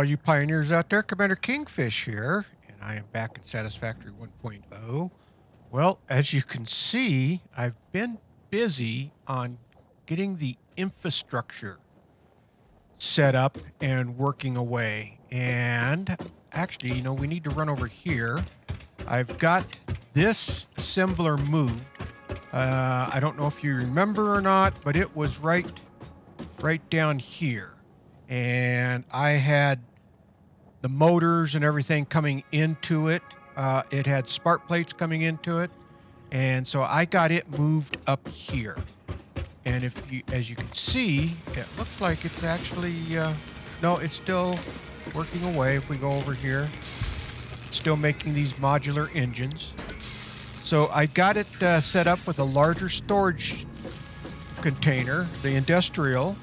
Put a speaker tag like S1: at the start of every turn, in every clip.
S1: all you pioneers out there. Commander Kingfish here, and I am back in Satisfactory 1.0. Well, as you can see, I've been busy on getting the infrastructure set up and working away. And actually, we need to run over here. I've got this assembler moved. I don't know if you remember or not, but it was right down here. And I had the motors and everything coming into it. It had spark plates coming into it. And so I got it moved up here. And as you can see, it looks like it's actually, no, it's still working away. If we go over here, it's still making these modular engines. So I got it set up with a larger storage container, the industrial.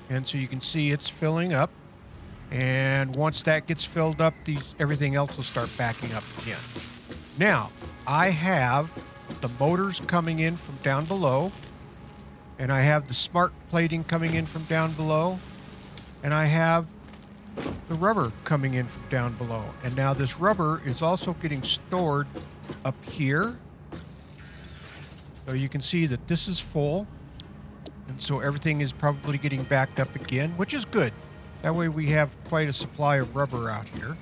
S1: And so you can see it's filling up. And once that gets filled up, everything else will start backing up again. Now, I have the motors coming in from down below, and I have the smart plating coming in from down below, and I have the rubber coming in from down below. And now this rubber is also getting stored up here. So you can see that this is full, and so everything is probably getting backed up again, which is good. That way we have quite a supply of rubber out here.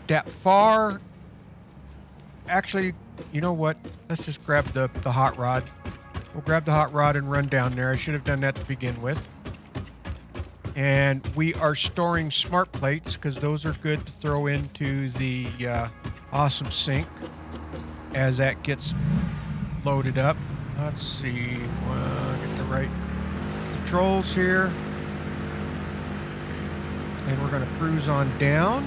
S1: That far, actually, you know what? Let's just grab the hot rod. We'll grab the hot rod and run down there. I should have done that to begin with. And we are storing smart plates because those are good to throw into the awesome sink as that gets loaded up. Let's see. Get the right controls here. And we're going to cruise on down.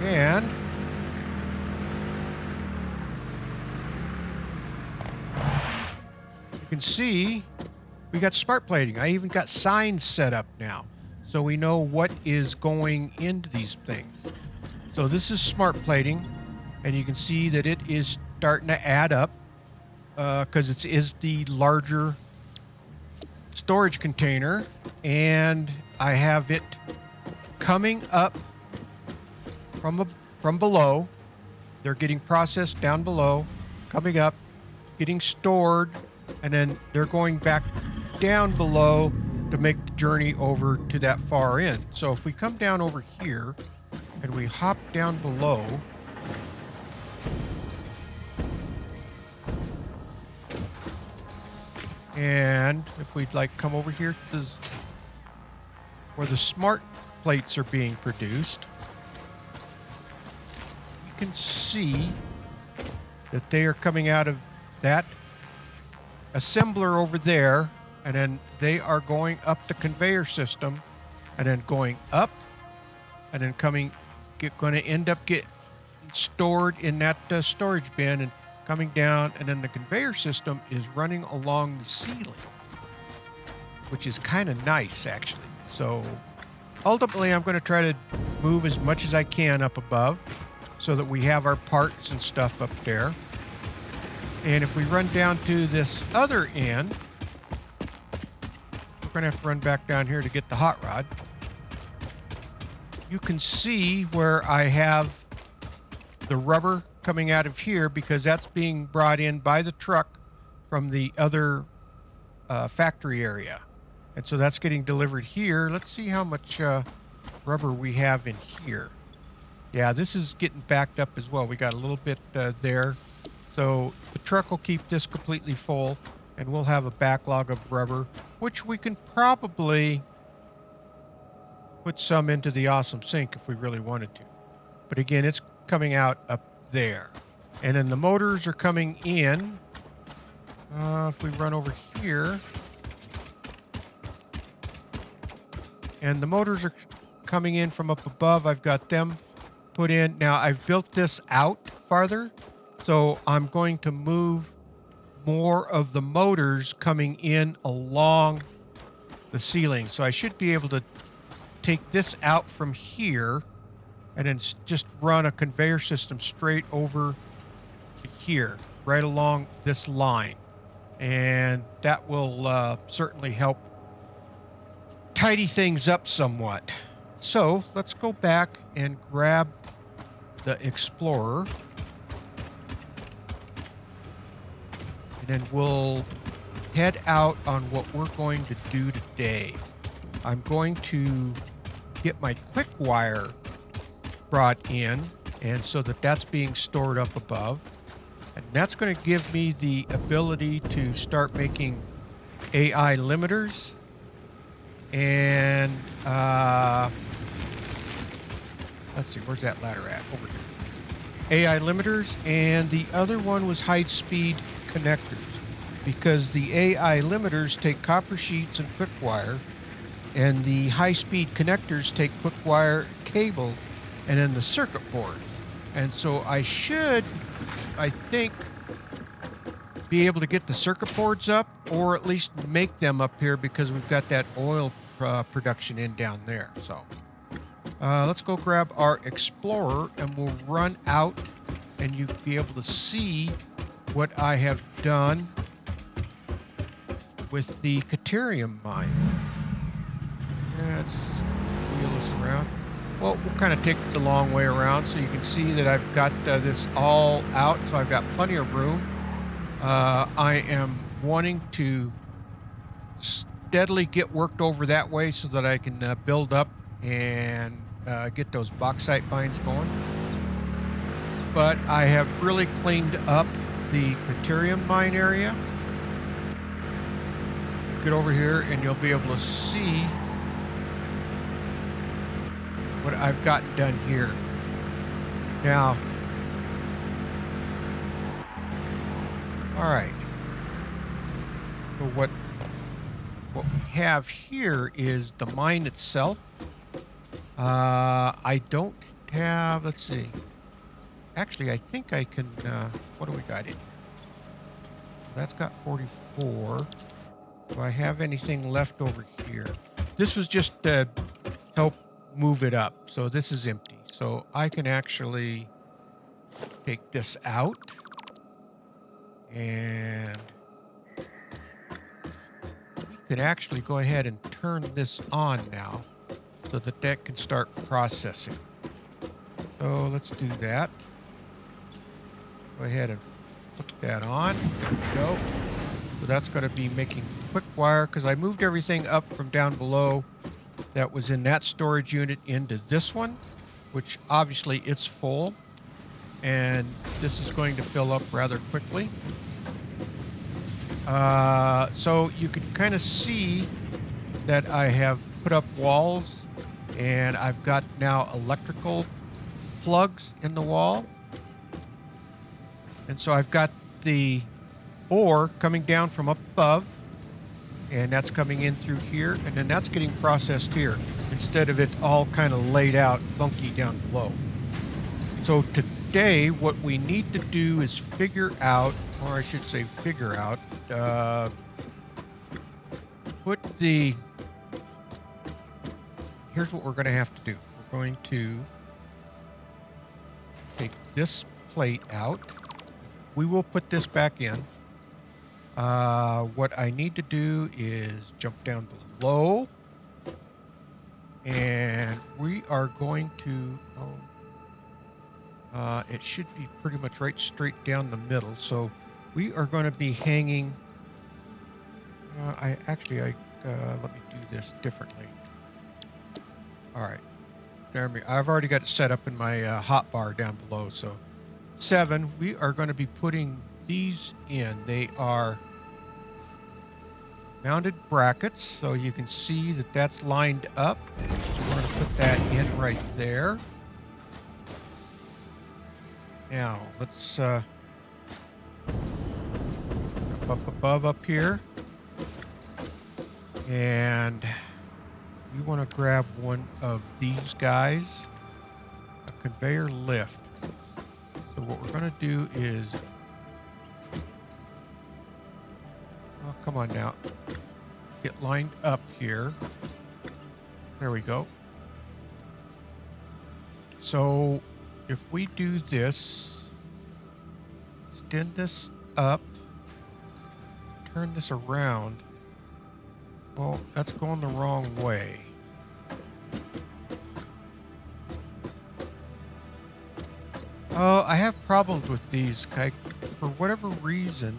S1: And you can see we got smart plating. I even got signs set up now, so we know what is going into these things. So this is smart plating, and you can see that it is starting to add up because it is the larger storage container, and I have it coming up from below. They're getting processed down below, coming up, getting stored, and then they're going back down below to make the journey over to that far end. So if we come down over here and we hop down below, and if we'd like come over here to where the smart plates are being produced, you can see that they are coming out of that assembler over there, and then they are going up the conveyor system, and then going up, and then going to end up getting stored in that storage bin, and coming down, and then the conveyor system is running along the ceiling, which is kind of nice, actually. So ultimately, I'm going to try to move as much as I can up above so that we have our parts and stuff up there. And if we run down to this other end, we're going to have to run back down here to get the hot rod. You can see where I have the rubber coming out of here because that's being brought in by the truck from the other factory area. And so that's getting delivered here. Let's see how much rubber we have in here. Yeah, this is getting backed up as well. We got a little bit there. So the truck will keep this completely full, and we'll have a backlog of rubber, which we can probably put some into the awesome sink if we really wanted to. But again, it's coming out up there. And then the motors are coming in. If we run over here, and the motors are coming in from up above. I've got them put in. Now I've built this out farther, so I'm going to move more of the motors coming in along the ceiling. So I should be able to take this out from here and then just run a conveyor system straight over to here, right along this line. And that will certainly help tidy things up somewhat. So let's go back and grab the Explorer. And then we'll head out on what we're going to do today. I'm going to get my quick wire brought in, and so that's being stored up above. And that's going to give me the ability to start making AI limiters. And let's see, where's that ladder at? Over here. AI limiters, and the other one was high-speed connectors, because the AI limiters take copper sheets and quick wire, and the high-speed connectors take quick wire cable and then the circuit board. And so I should, I think, be able to get the circuit boards up, or at least make them up here, because we've got that oil production in down there. So let's go grab our Explorer, and we'll run out, and you'll be able to see what I have done with the Caterium mine. Let's wheel this around. Well, we'll kind of take the long way around, so you can see that I've got this all out, so I've got plenty of room. I am wanting to steadily get worked over that way so that I can build up and get those bauxite mines going. But I have really cleaned up the Caterium mine area. Get over here and you'll be able to see what I've gotten done here. Now, all right. So what we have here is the mine itself. I don't have, let's see. Actually, I think I can, what do we got in here? That's got 44. Do I have anything left over here? This was just to help move it up. So this is empty. So I can actually take this out. And we could actually go ahead and turn this on now, so that can start processing. So let's do that. Go ahead and flick that on. There we go. So that's going to be making quick wire, because I moved everything up from down below that was in that storage unit into this one, which obviously it's full. And this is going to fill up rather quickly. So you can kind of see that I have put up walls, and I've got now electrical plugs in the wall. And so I've got the ore coming down from up above, and that's coming in through here, and then that's getting processed here, instead of it all kind of laid out funky down below. So today, what we need to do is figure out, or I should say figure out, here's what we're going to have to do. We're going to take this plate out. We will put this back in. What I need to do is jump down below, and we are going to, it should be pretty much right straight down the middle. So we are going to be hanging, let me do this differently. All right, I've already got it set up in my hot bar down below. So 7, we are going to be putting these in. They are mounted brackets, so you can see that that's lined up. We're going to put that in right there. Now let's up above up here, and we want to grab one of these guys, a conveyor lift. So what we're going to do is, oh, come on now, get lined up here. There we go. So if we do this, extend this up, turn this around, Well, that's going the wrong way. Oh, I have problems with these. For whatever reason.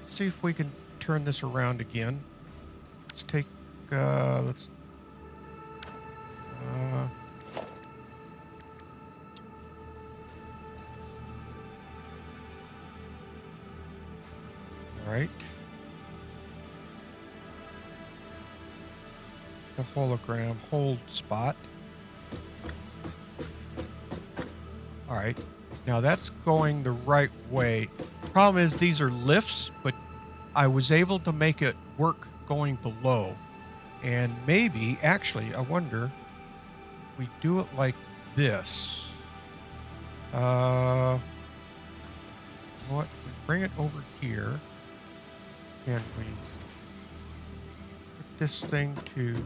S1: Let's see if we can turn this around again. Let's take, let's, all right. The hologram hold spot. All right. Now that's going the right way. Problem is these are lifts, but I was able to make it work going below. And maybe, actually, I wonder, we do it like this. You know what? We bring it over here, and we put this thing to...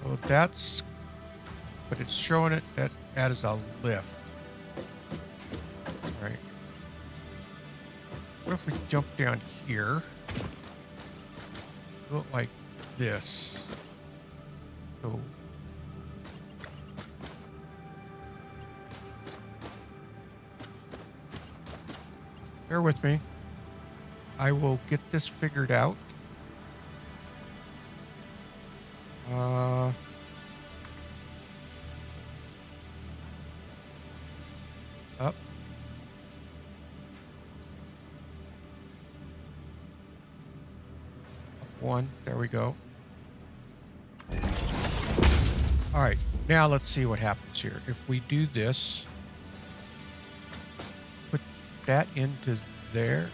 S1: Oh, that's... But it's showing it that as a lift. All right. What if we jump down here? Do it like this. So... Bear with me. I will get this figured out. Up. Up one. There we go. All right. Now let's see what happens here. If we do this, put that into there.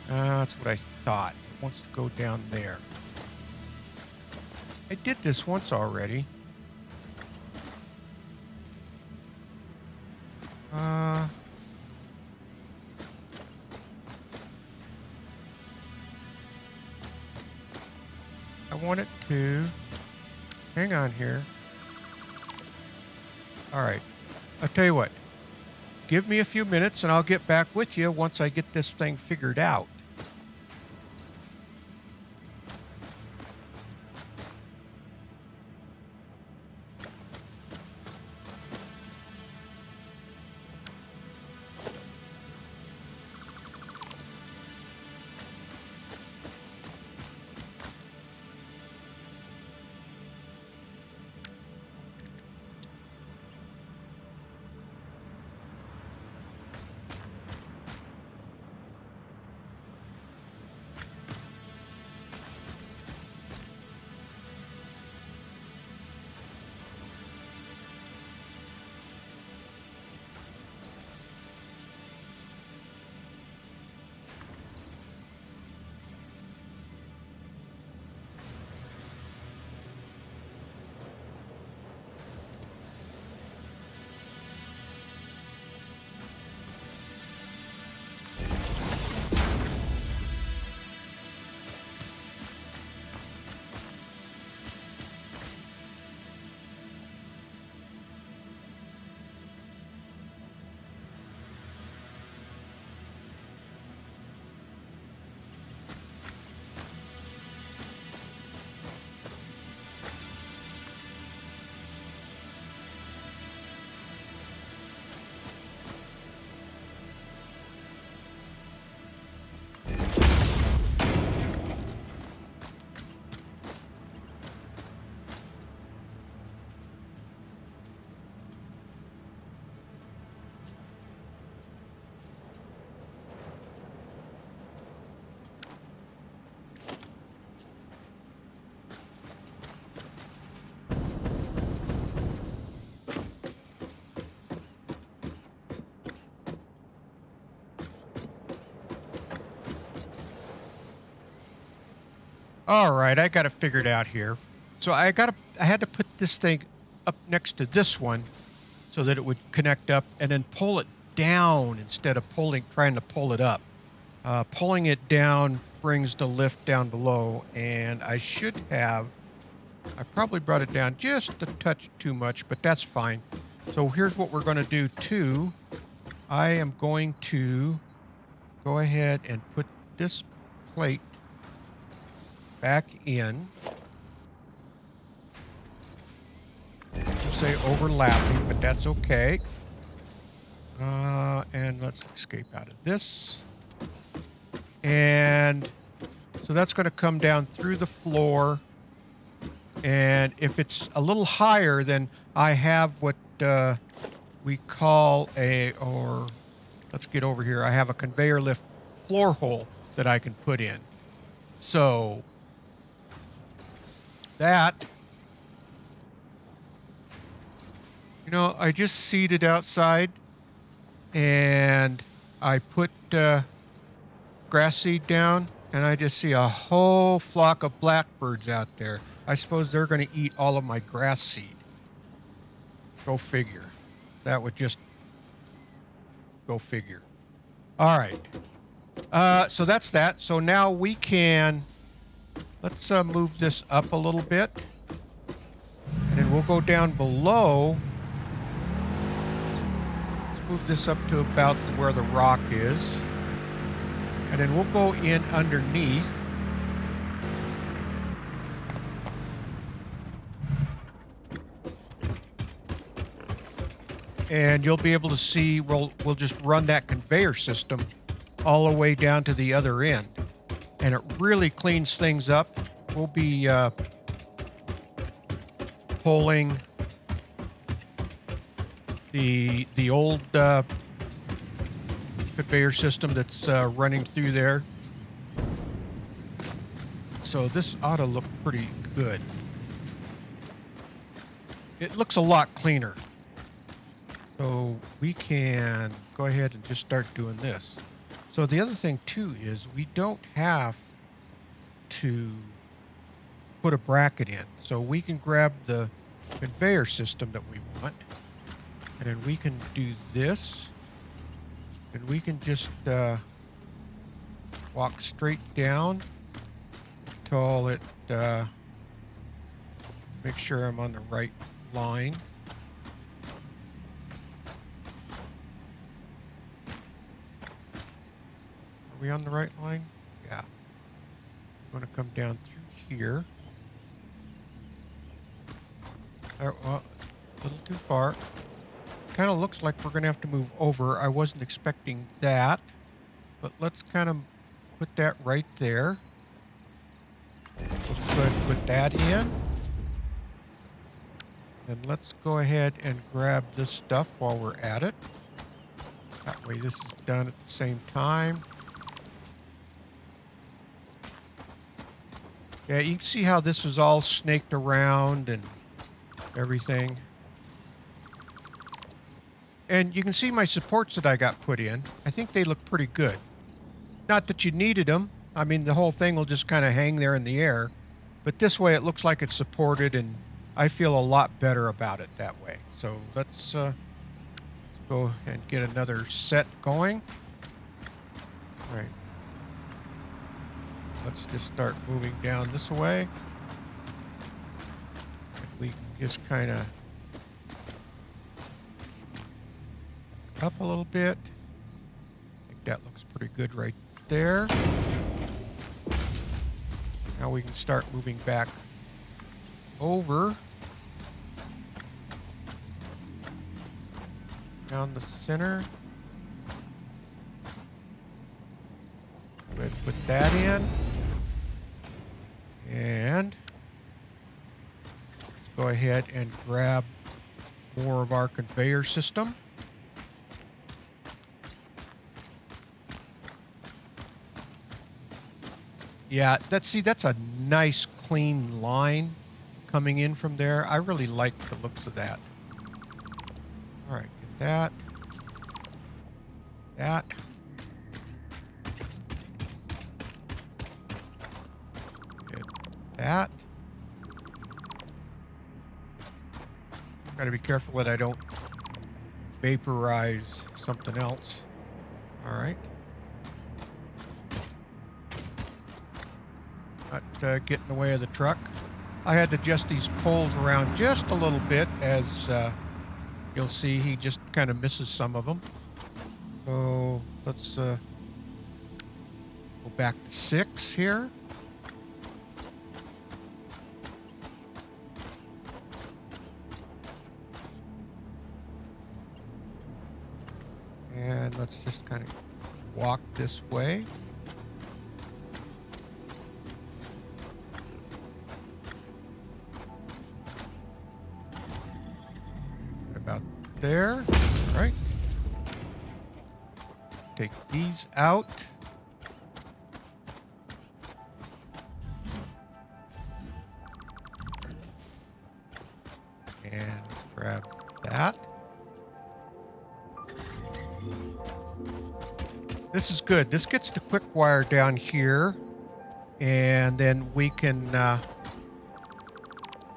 S1: That's what I thought. It wants to go down there. I did this once already. I want it to... Hang on here. All right. I'll tell you what. Give me a few minutes and I'll get back with you once I get this thing figured out. All right, I got it figured out here. So I had to put this thing up next to this one so that it would connect up, and then pull it down instead of trying to pull it up. Pulling it down brings the lift down below, and I probably brought it down just a touch too much, but that's fine. So here's what we're going to do too. I am going to go ahead and put this plate back in. We'll say overlapping, but that's okay. And let's escape out of this. And so that's going to come down through the floor. And if it's a little higher, then I have what we call let's get over here. I have a conveyor lift floor hole that I can put in. So that, I just seeded outside and I put grass seed down and I just see a whole flock of blackbirds out there. I suppose they're going to eat all of my grass seed. Go figure. That would just go figure. All right. So that's that. So now we can, let's move this up a little bit. And then we'll go down below. Let's move this up to about where the rock is. And then we'll go in underneath. And you'll be able to see, we'll just run that conveyor system all the way down to the other end. And it really cleans things up. We'll be pulling the old conveyor system that's running through there. So this ought to look pretty good. It looks a lot cleaner. So we can go ahead and just start doing this. So the other thing too is we don't have to put a bracket in. So we can grab the conveyor system that we want, and then we can do this, and we can just walk straight down until it, make sure I'm on the right line. Are we on the right line? Yeah. I'm going to come down through here. Well, a little too far. Kind of looks like we're going to have to move over. I wasn't expecting that, but let's kind of put that right there. Let's go ahead and put that in. And let's go ahead and grab this stuff while we're at it. That way this is done at the same time. Yeah, you can see how this was all snaked around and everything. And you can see my supports that I got put in. I think they look pretty good. Not that you needed them. I mean, the whole thing will just kind of hang there in the air. But this way it looks like it's supported, and I feel a lot better about it that way. So let's go and get another set going. All right. Let's just start moving down this way. And we can just kind of up a little bit. I think that looks pretty good right there. Now we can start moving back over. Down the center. Go ahead and put that in. And let's go ahead and grab more of our conveyor system. Yeah, that's a nice clean line coming in from there. I really like the looks of that. All right, get that. That. That. Gotta be careful that I don't vaporize something else. All right. Not get in the way of the truck. I had to adjust these poles around just a little bit as you'll see he just kind of misses some of them. So let's go back to 6 here. And let's just kind of walk this way. About there, right? Take these out. And let's grab that. This is good. This gets the quick wire down here, and then we can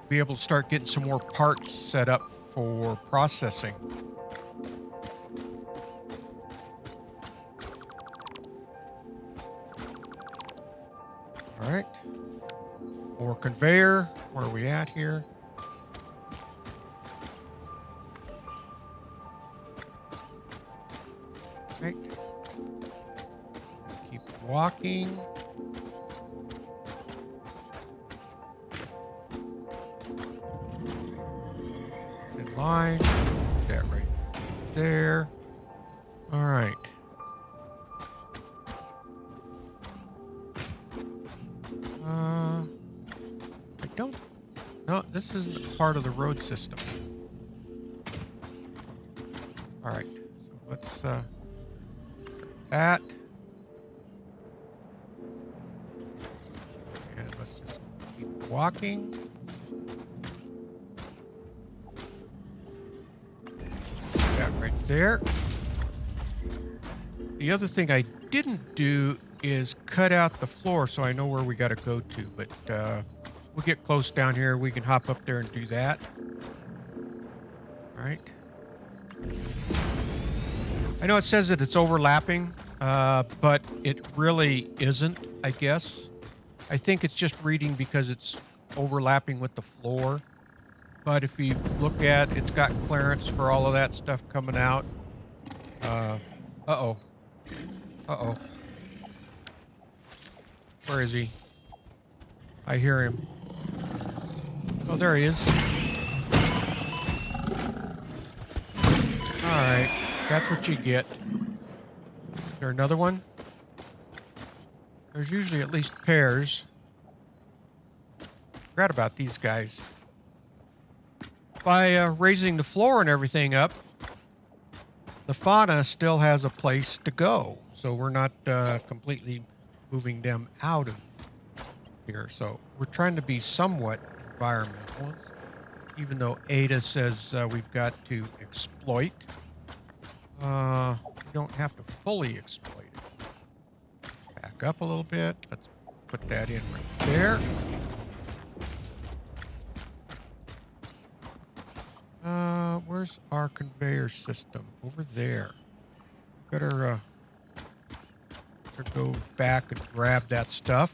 S1: be able to start getting some more parts set up for processing. All right. More conveyor. Where are we at here? Right. Keep walking. It's in line. Put that right there. All right. I don't. No, this isn't part of the road system. All right. So let's that. And let's just keep walking. That right there. The other thing I didn't do is cut out the floor so I know where we got to go to, but we'll get close down here. We can hop up there and do that. All right. I know it says that it's overlapping, but it really isn't, I guess. I think it's just reading because it's overlapping with the floor. But if you look at, it's got clearance for all of that stuff coming out. Uh-oh. Uh-oh. Where is he? I hear him. Oh, there he is. Alright. That's what you get. Is there another one? There's usually at least pairs. Forgot about these guys. By raising the floor and everything up, the fauna still has a place to go. So we're not completely moving them out of here. So we're trying to be somewhat environmentalist, even though Ada says we've got to exploit. We don't have to fully exploit it. Back up a little bit. Let's put that in right there. Where's our conveyor system? Over there. Better go back and grab that stuff.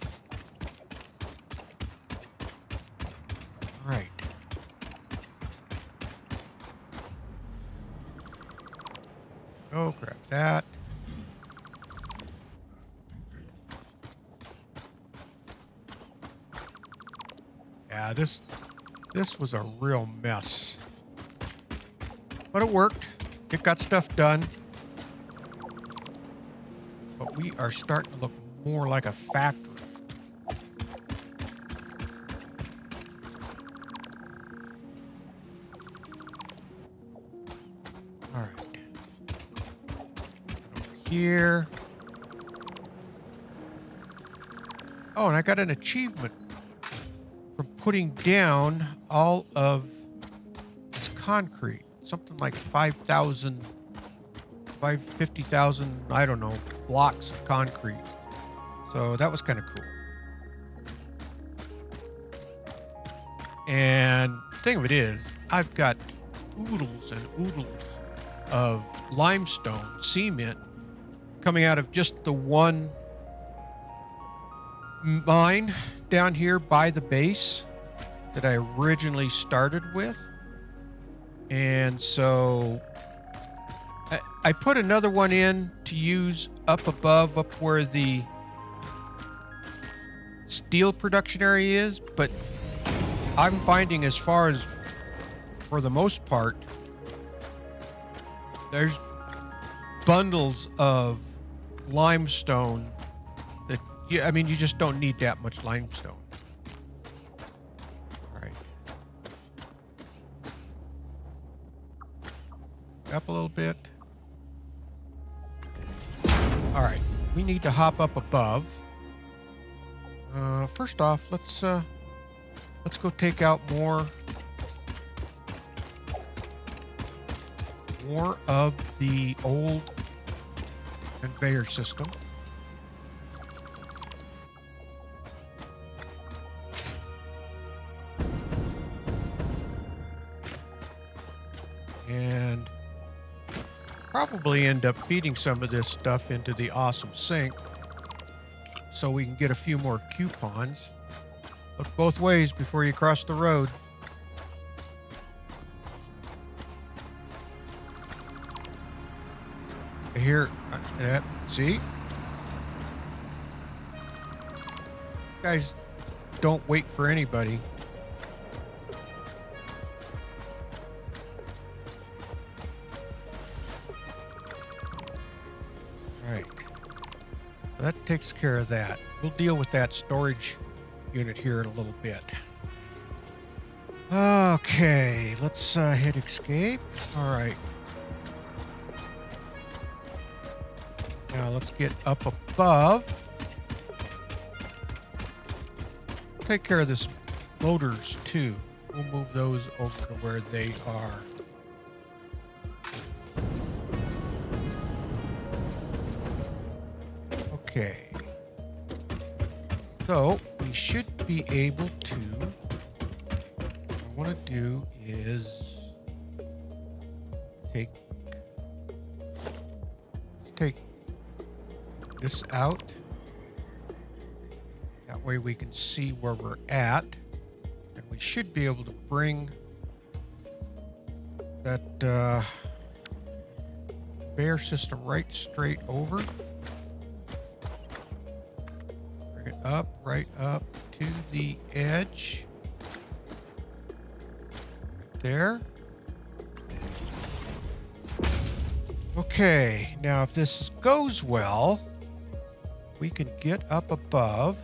S1: All right. Go grab that. Yeah, this was a real mess. But it worked. It got stuff done. But we are starting to look more like a factory. All right. Over here. Oh, and I got an achievement from putting down all of this concrete. Something like 50,000, I don't know, blocks of concrete. So that was kind of cool. And the thing of it is, I've got oodles and oodles of limestone cement coming out of just the one mine down here by the base that I originally started with. And so I put another one in to use up above, up where the steel production area is, but I'm finding, as far as for the most part, there's bundles of limestone that I mean, you just don't need that much limestone. All right. Up a little bit. All right. We need to hop up above. First off, let's go take out more of the old conveyor system. And probably end up feeding some of this stuff into the awesome sink so we can get a few more coupons. Look both ways before you cross the road. Here, see? Guys don't wait for anybody. Right. That takes care of that. We'll deal with that storage unit here in a little bit. Okay, let's hit escape. All right. Now let's get up above. Take care of this motors too. We'll move those over to where they are. Okay. So we should be able to, what I want to do is take this out. That way we can see where we're at, and we should be able to bring that conveyor system right straight over. Bring it up, right up to the edge. Right there. Okay, now if this goes well, we can get up above.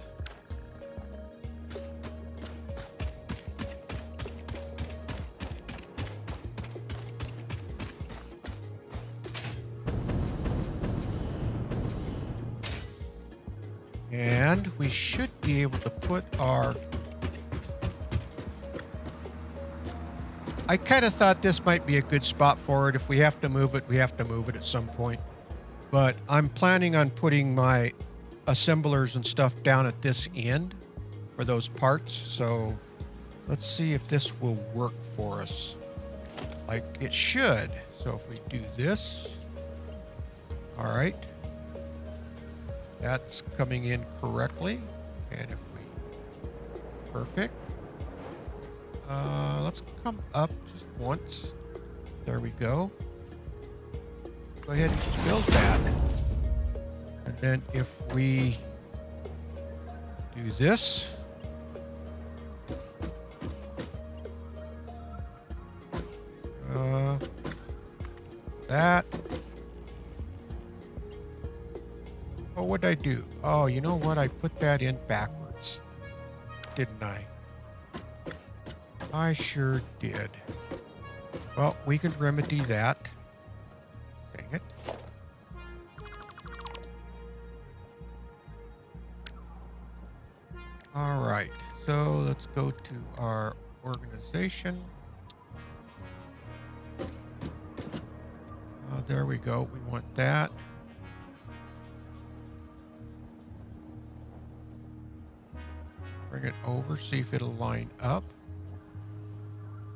S1: And we should be able to put our... I kind of thought this might be a good spot for it. If we have to move it, we have to move it at some point. But I'm planning on putting my assemblers and stuff down at this end for those parts. So let's see if this will work for us. Like it should. So if we do this, all right, that's coming in correctly. And if we, perfect. Let's come up just once. There we go. Go ahead and build that. And then if we do this, that. Oh, what'd I do? Oh, you know what? I put that in backwards, didn't I? I sure did. Well, we can remedy that. Dang it. All right, so let's go to our organization. There we go. We want that. Bring it over, see if it'll line up.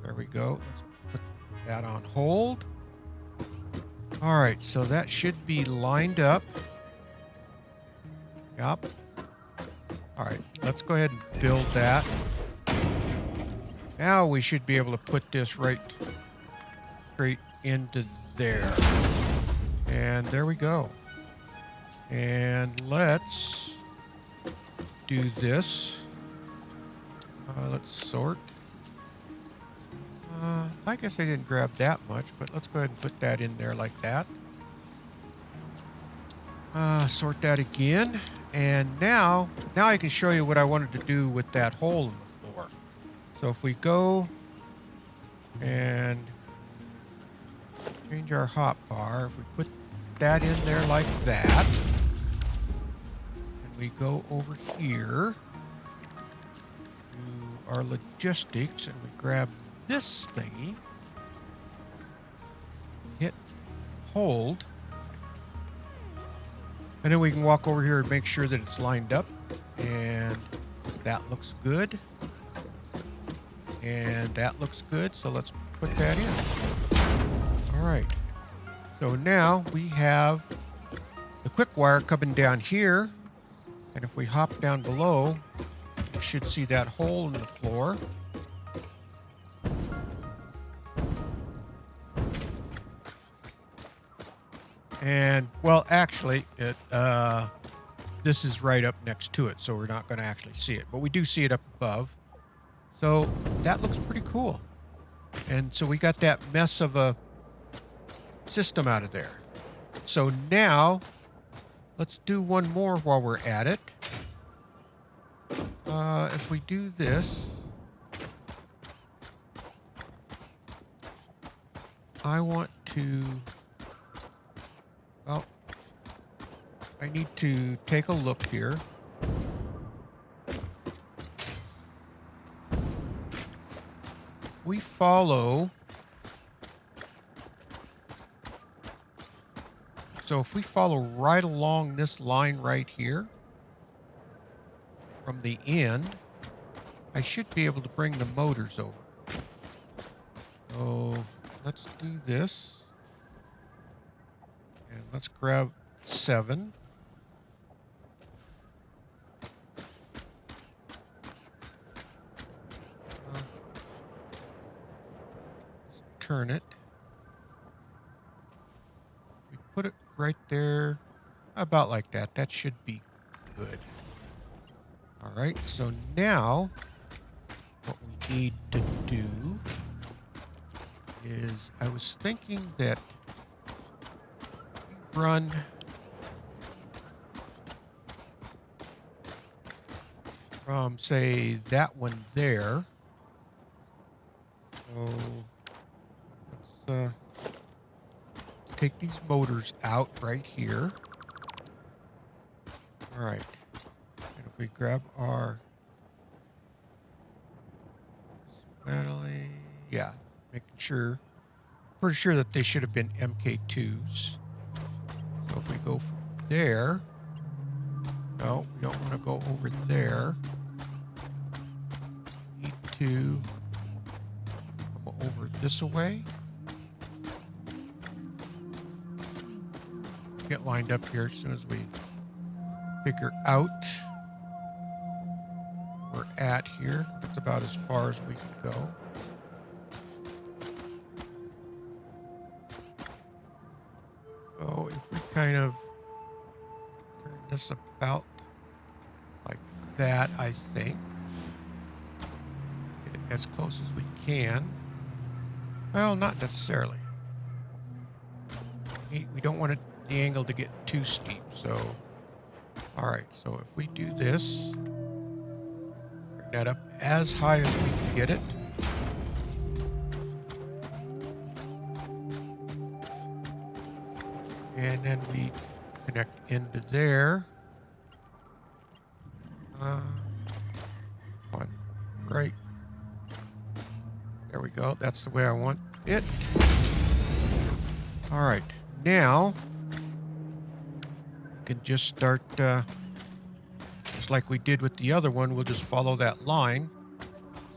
S1: There we go. Let's put that on hold. All right, so that should be lined up. Yep. All right, let's go ahead and build that. Now we should be able to put this right straight into there. And there we go. And let's do this. Let's sort. I guess I didn't grab that much, but let's go ahead and put that in there like that. Sort that again. And now I can show you what I wanted to do with that hole in the floor. So if we go and change our hotbar, if we put that in there like that, and we go over here to our logistics and we grab this thingy, hit hold, and then we can walk over here and make sure that it's lined up, and that looks good, and that looks good, so let's put that in. All right, so now we have the quick wire coming down here, and if we hop down below, you should see that hole in the floor. And, well, actually, this is right up next to it, so we're not going to actually see it. But we do see it up above. So that looks pretty cool. And so we got that mess of a system out of there. So now, let's do one more while we're at it. If we do this, I want to... Well, I need to take a look here. We follow. So if we follow right along this line right here from the end, I should be able to bring the motors over. So let's do this. And let's grab 7. Let's turn it. We put it right there, about like that. That should be good. All right, so now what we need to do is, I was thinking that run from, say, that one there. So let's take these motors out right here. All right, and if we grab our dismantling, yeah, making sure, pretty sure that they should have been MK2s. So if we go from there, no, we don't want to go over there. We need to come over this way. Get lined up here as soon as we figure out where we're at here. That's about as far as we can go. So if we kind of turn this about like that, I think, get it as close as we can. Well, not necessarily. We don't want the angle to get too steep, so all right, so if we do this, bring that up as high as we can get it. And then we connect into there. One, right. There we go. That's the way I want it. All right. Now, we can just start, just like we did with the other one, we'll just follow that line.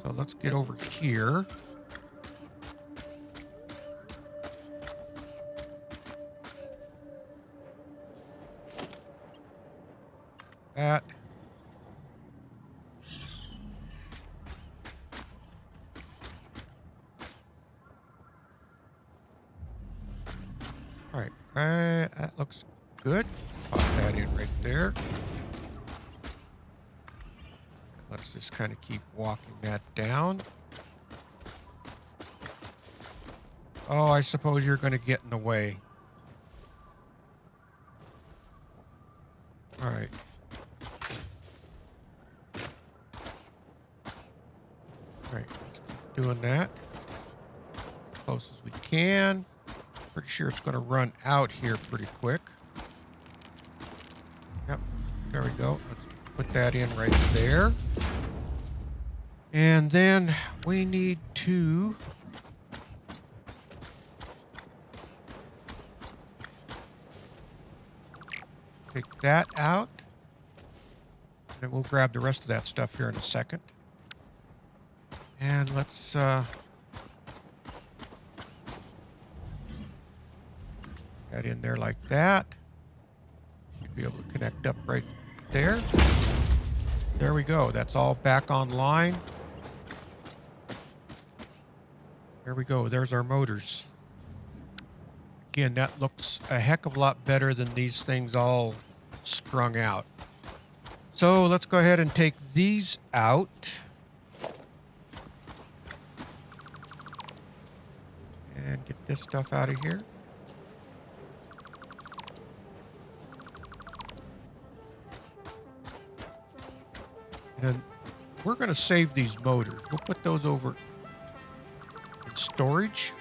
S1: So let's get over here. That. All right, that looks good. Pop that in right there. Let's just kind of keep walking that down. Oh, I suppose you're going to get in the way. All right. All right, let's keep doing that as close as we can. Pretty sure it's going to run out here pretty quick. Yep, there we go. Let's put that in right there. And then we need to take that out. And we'll grab the rest of that stuff here in a second. And let's that in there like that. Should be able to connect up right there. There we go. That's all back online. There we go. There's our motors. Again, that looks a heck of a lot better than these things all strung out. So let's go ahead and take these out. And get this stuff out of here. And then we're going to save these motors. We'll put those over in storage.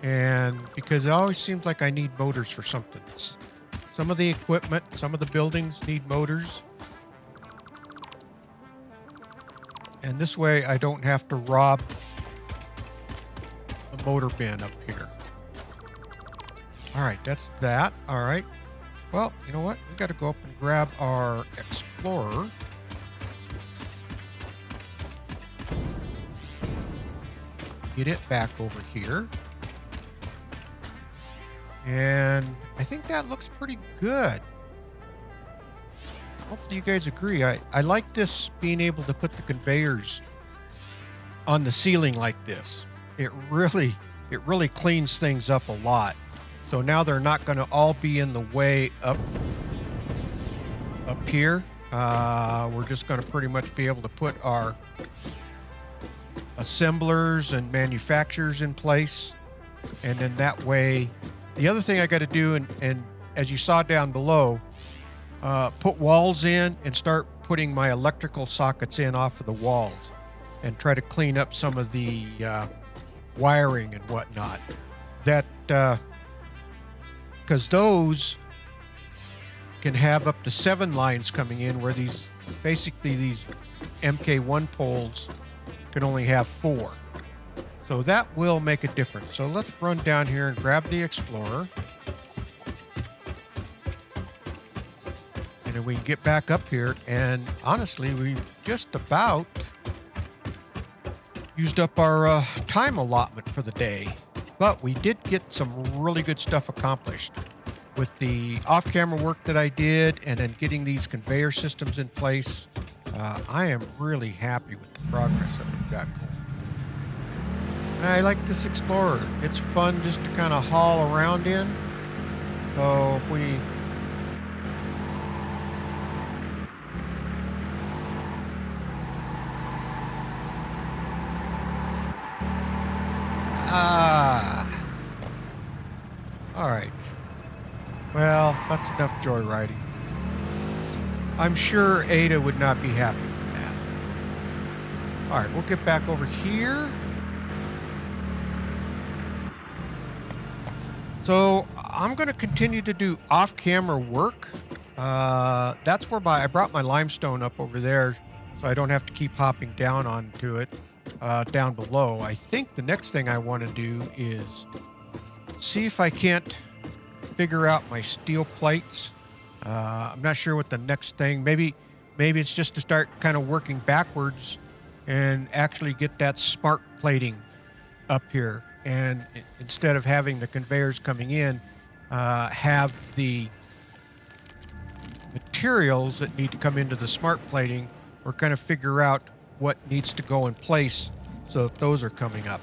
S1: And because it always seems like I need motors for something. Some of the equipment, some of the buildings need motors. And this way I don't have to rob a motor bin up here. All right, that's that. All right. Well, you know what? We got to go up and grab our Explorer. Get it back over here. And I think that looks pretty good. Hopefully you guys agree. I like this, being able to put the conveyors on the ceiling like this. It really cleans things up a lot. So now they're not going to all be in the way up here. We're just going to pretty much be able to put our assemblers and manufacturers in place. And then that way, the other thing I got to do, and as you saw down below, put walls in and start putting my electrical sockets in off of the walls and try to clean up some of the wiring and whatnot. That because those can have up to 7 lines coming in, where these MK1 poles can only have 4. So that will make a difference. So let's run down here and grab the Explorer. And then we can get back up here. And honestly, we just about used up our time allotment for the day. But we did get some really good stuff accomplished with the off-camera work that I did, and then getting these conveyor systems in place. I am really happy with the progress that we've got going. And I like this Explorer. It's fun just to kind of haul around in. So if we... All right. Well, that's enough joyriding. I'm sure Ada would not be happy with that. All right, we'll get back over here. So I'm going to continue to do off-camera work. That's where I brought my limestone up over there, so I don't have to keep hopping down onto it down below. I think the next thing I want to do is see if I can't figure out my steel plates. I'm not sure what the next thing. Maybe it's just to start kind of working backwards and actually get that smart plating up here. And instead of having the conveyors coming in, have the materials that need to come into the smart plating, or kind of figure out what needs to go in place so that those are coming up.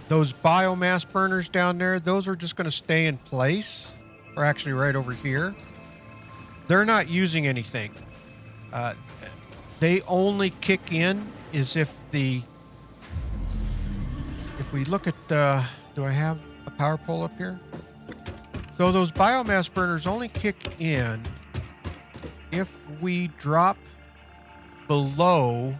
S1: Those biomass burners down there, those are just going to stay in place, or actually right over here. They're not using anything. They only kick in is if we look at, do I have a power pole up here? So those biomass burners only kick in if we drop below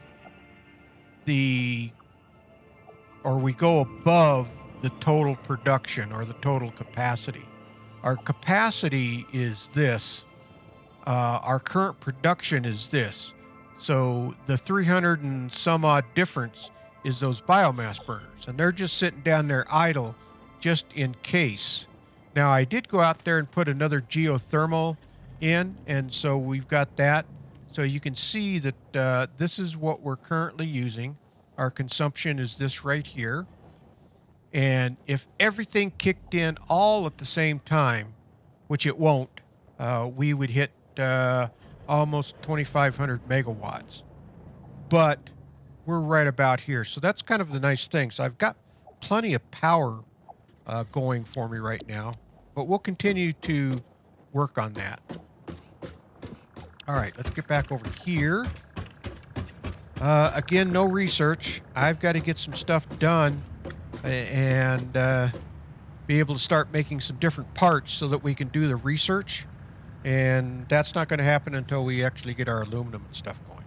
S1: or we go above the total production or the total capacity. Our capacity is this. Our current production is this. So the 300 and some odd difference is those biomass burners, and they're just sitting down there idle just in case. Now, I did go out there and put another geothermal in, and so we've got that. So you can see that this is what we're currently using. Our consumption is this right here. And if everything kicked in all at the same time, which it won't, we would hit almost 2,500 megawatts. But we're right about here. So that's kind of the nice thing. So I've got plenty of power going for me right now, but we'll continue to work on that. All right, let's get back over here. Again, no research. I've got to get some stuff done and be able to start making some different parts so that we can do the research. And that's not going to happen until we actually get our aluminum and stuff going.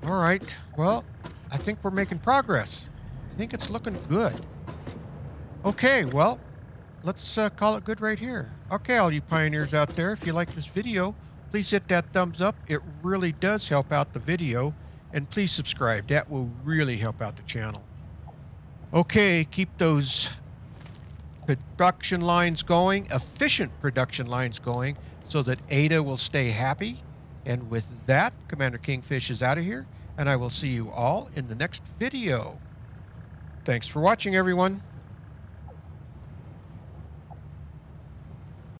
S1: All right, well, I think we're making progress. I think it's looking good. Okay, well, let's call it good right here. Okay, all you pioneers out there, if you like this video, please hit that thumbs up. It really does help out the video. And please subscribe. That will really help out the channel. Okay, keep those production lines going, efficient production lines going, so that Ada will stay happy. And with that, Commander Kingfish is out of here, and I will see you all in the next video. Thanks for watching, everyone.